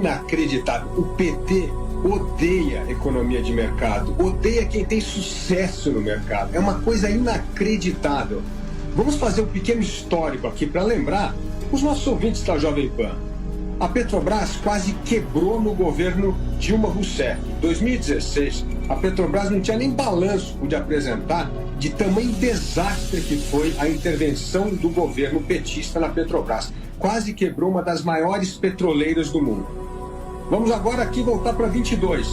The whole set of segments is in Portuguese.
inacreditável. O PT odeia economia de mercado, odeia quem tem sucesso no mercado. É uma coisa inacreditável. Vamos fazer um pequeno histórico aqui para lembrar os nossos ouvintes da Jovem Pan. A Petrobras quase quebrou no governo Dilma Rousseff. Em 2016, a Petrobras não tinha nem balanço que podia apresentar de tamanho desastre que foi a intervenção do governo petista na Petrobras. Quase quebrou uma das maiores petroleiras do mundo. Vamos agora aqui voltar para 22.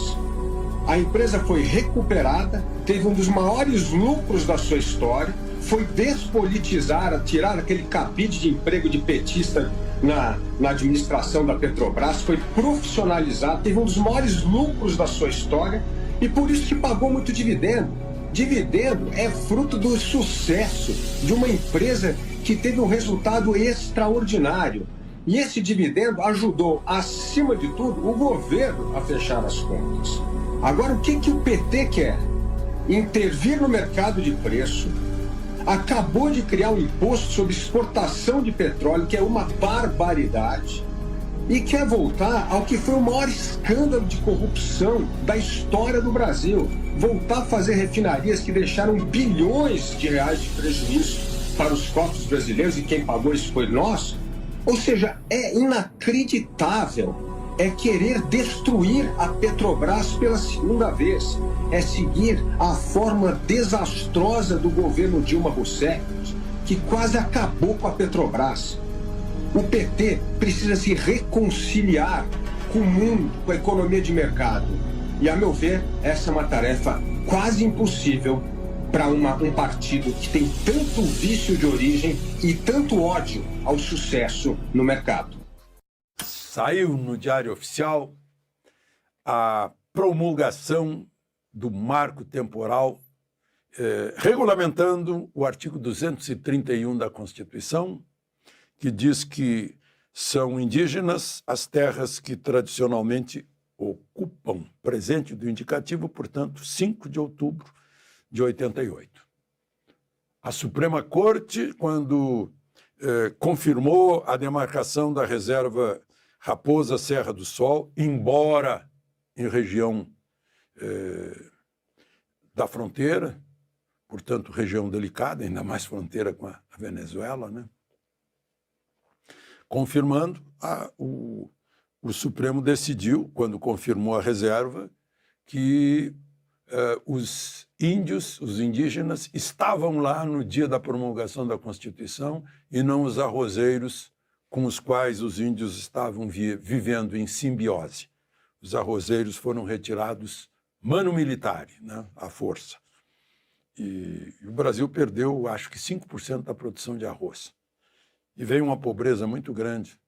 A empresa foi recuperada, teve um dos maiores lucros da sua história, foi despolitizada, tirar aquele cabide de emprego de petista na administração da Petrobras, foi profissionalizado, teve um dos maiores lucros da sua história e por isso que pagou muito dividendo. Dividendo é fruto do sucesso de uma empresa que teve um resultado extraordinário. E esse dividendo ajudou, acima de tudo, o governo a fechar as contas. Agora, o que o PT quer? Intervir no mercado de preço. Acabou de criar um imposto sobre exportação de petróleo, que é uma barbaridade. E quer voltar ao que foi o maior escândalo de corrupção da história do Brasil. Voltar a fazer refinarias que deixaram bilhões de reais de prejuízo para os cofres brasileiros, e quem pagou isso foi nós. Ou seja, é inacreditável. É querer destruir a Petrobras pela segunda vez. É seguir a forma desastrosa do governo Dilma Rousseff, que quase acabou com a Petrobras. O PT precisa se reconciliar com o mundo, com a economia de mercado. E, a meu ver, essa é uma tarefa quase impossível para um partido que tem tanto vício de origem e tanto ódio ao sucesso no mercado. Saiu no Diário Oficial a promulgação do marco temporal regulamentando o artigo 231 da Constituição, que diz que são indígenas as terras que tradicionalmente ocupam, presente do indicativo, portanto, 5 de outubro de 88. A Suprema Corte, quando confirmou a demarcação da reserva Raposa Serra do Sol, embora em região da fronteira, portanto, região delicada, ainda mais fronteira com a Venezuela, né? Confirmando, o Supremo decidiu, quando confirmou a reserva, que os índios, os indígenas, estavam lá no dia da promulgação da Constituição e não os arrozeiros com os quais os índios estavam vivendo em simbiose. Os arrozeiros foram retirados manu militari, né, à força. E o Brasil perdeu, acho que 5% da produção de arroz. E veio uma pobreza muito grande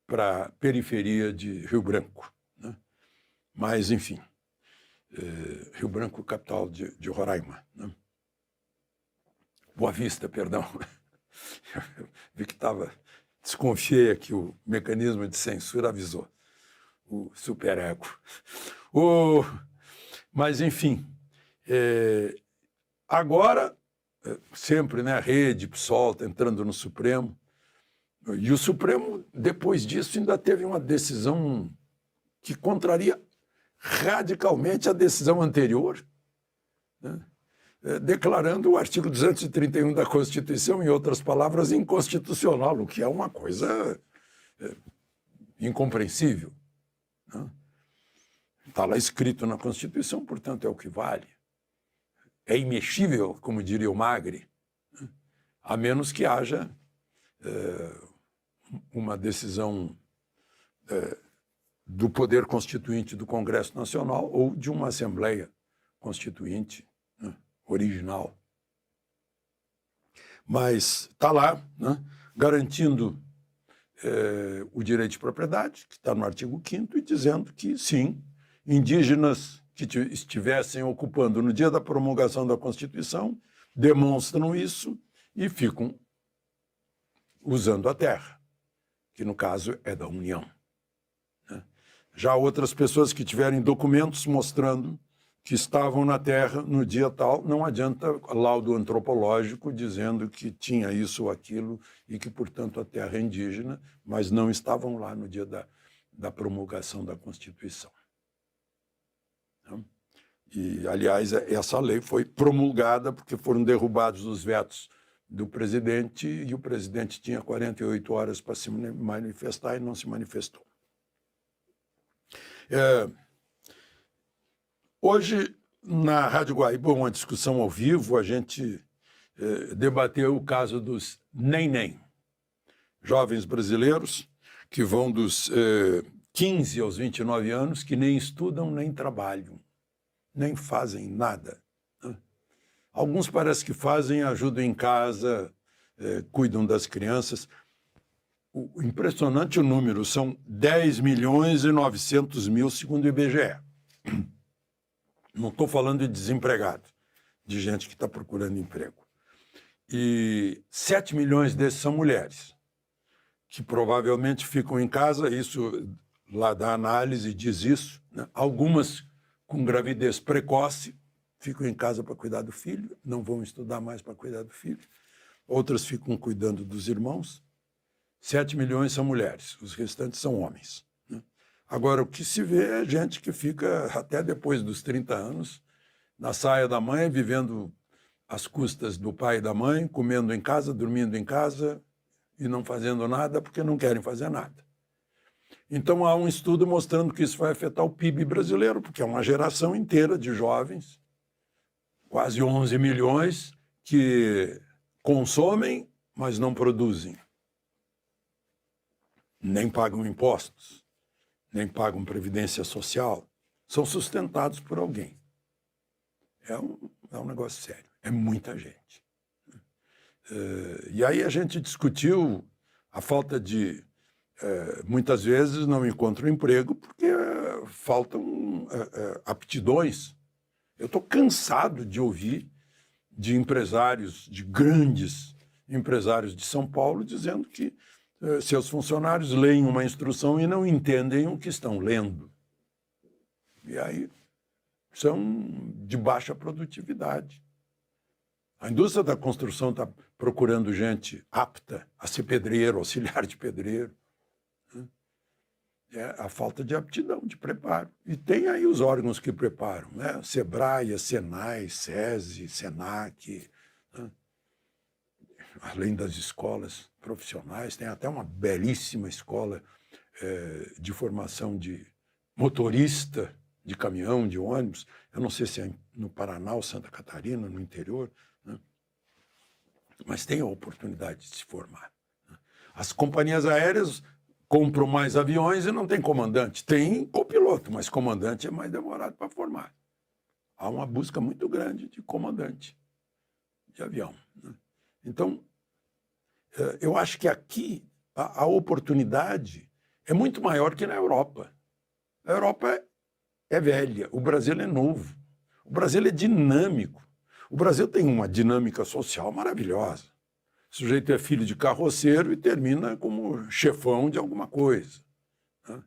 para a periferia de Rio Branco, né? Mas, enfim, Rio Branco, capital de Roraima, né? Boa Vista, perdão. Vi que desconfiei aqui, o mecanismo de censura avisou, o superego. Mas, enfim, agora, sempre, né, a rede, PSOL, tá entrando no Supremo, e o Supremo, depois disso, ainda teve uma decisão que contraria radicalmente a decisão anterior, né? Declarando o artigo 231 da Constituição, em outras palavras, inconstitucional, o que é uma coisa incompreensível, né? Está lá escrito na Constituição, portanto, é o que vale. É imexível, como diria o Magri, né? A menos que haja uma decisão do Poder Constituinte do Congresso Nacional ou de uma Assembleia Constituinte, né, original. Mas está lá, né, garantindo o direito de propriedade, que está no artigo 5º, e dizendo que, sim, indígenas que estivessem ocupando no dia da promulgação da Constituição demonstram isso e ficam usando a terra, que no caso é da União, né? Já outras pessoas que tiverem documentos mostrando que estavam na Terra no dia tal. Não adianta laudo antropológico dizendo que tinha isso ou aquilo e que, portanto, a Terra é indígena, mas não estavam lá no dia da promulgação da Constituição. E, aliás, essa lei foi promulgada porque foram derrubados os vetos do presidente e o presidente tinha 48 horas para se manifestar e não se manifestou. Hoje, na Rádio Guaíba, uma discussão ao vivo, a gente debateu o caso dos nem-nem, jovens brasileiros que vão dos 15 aos 29 anos, que nem estudam nem trabalham, nem fazem nada. Alguns parece que fazem, ajudam em casa, cuidam das crianças. Impressionante o número, são 10.900.000, segundo o IBGE. Não estou falando de desempregado, de gente que está procurando emprego. E 7 milhões desses são mulheres, que provavelmente ficam em casa, isso lá da análise diz isso, né? Algumas com gravidez precoce, ficam em casa para cuidar do filho, não vão estudar mais para cuidar do filho. Outras ficam cuidando dos irmãos. 7 milhões são mulheres, os restantes são homens. Né? Agora, o que se vê é gente que fica até depois dos 30 anos na saia da mãe, vivendo às custas do pai e da mãe, comendo em casa, dormindo em casa e não fazendo nada porque não querem fazer nada. Então, há um estudo mostrando que isso vai afetar o PIB brasileiro, porque é uma geração inteira de jovens, quase 11 milhões, que consomem, mas não produzem. Nem pagam impostos, nem pagam previdência social, são sustentados por alguém. É um negócio sério, é muita gente. E aí a gente discutiu a falta de... muitas vezes não encontram emprego porque faltam aptidões. Eu estou cansado de ouvir de empresários, de grandes empresários de São Paulo, dizendo que seus funcionários leem uma instrução e não entendem o que estão lendo. E aí são de baixa produtividade. A indústria da construção está procurando gente apta a ser pedreiro, auxiliar de pedreiro. É a falta de aptidão, de preparo. E tem aí os órgãos que preparam, né? Sebrae, Senai, SESI, Senac, né? Além das escolas profissionais, tem até uma belíssima escola de formação de motorista de caminhão, de ônibus. Eu não sei se é no Paraná ou Santa Catarina, no interior, né? Mas tem a oportunidade de se formar. Né? As companhias aéreas compram mais aviões e não tem comandante. Tem copiloto, mas comandante é mais demorado para formar. Há uma busca muito grande de comandante de avião. Né? Então, eu acho que aqui a oportunidade é muito maior que na Europa. A Europa é velha, o Brasil é novo. O Brasil é dinâmico. O Brasil tem uma dinâmica social maravilhosa. O sujeito é filho de carroceiro e termina como chefão de alguma coisa. Né?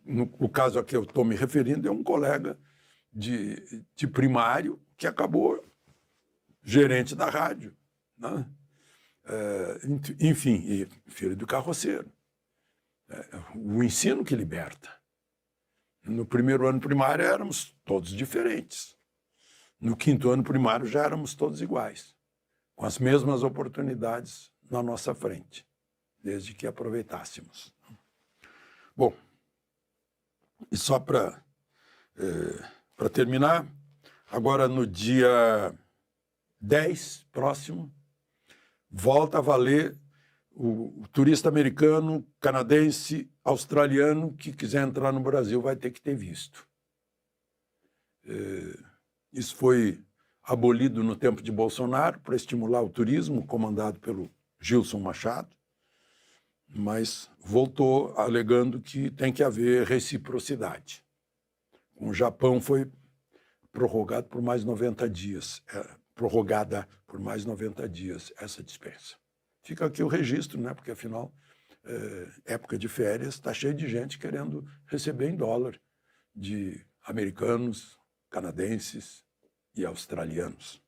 No caso a que eu estou me referindo, é um colega de primário que acabou gerente da rádio. Né? Enfim, e filho de carroceiro. O ensino que liberta. No primeiro ano primário éramos todos diferentes. No quinto ano primário já éramos todos iguais, com as mesmas oportunidades na nossa frente, desde que aproveitássemos. Bom, e só para terminar, agora no dia 10, próximo, volta a valer o turista americano, canadense, australiano que quiser entrar no Brasil vai ter que ter visto. Isso foi abolido no tempo de Bolsonaro para estimular o turismo, comandado pelo Gilson Machado, mas voltou alegando que tem que haver reciprocidade. O Japão foi prorrogado por mais 90 dias, prorrogada por mais 90 dias essa dispensa. Fica aqui o registro, né? Porque afinal, época de férias, está cheio de gente querendo receber em dólar, de americanos, canadenses e australianos.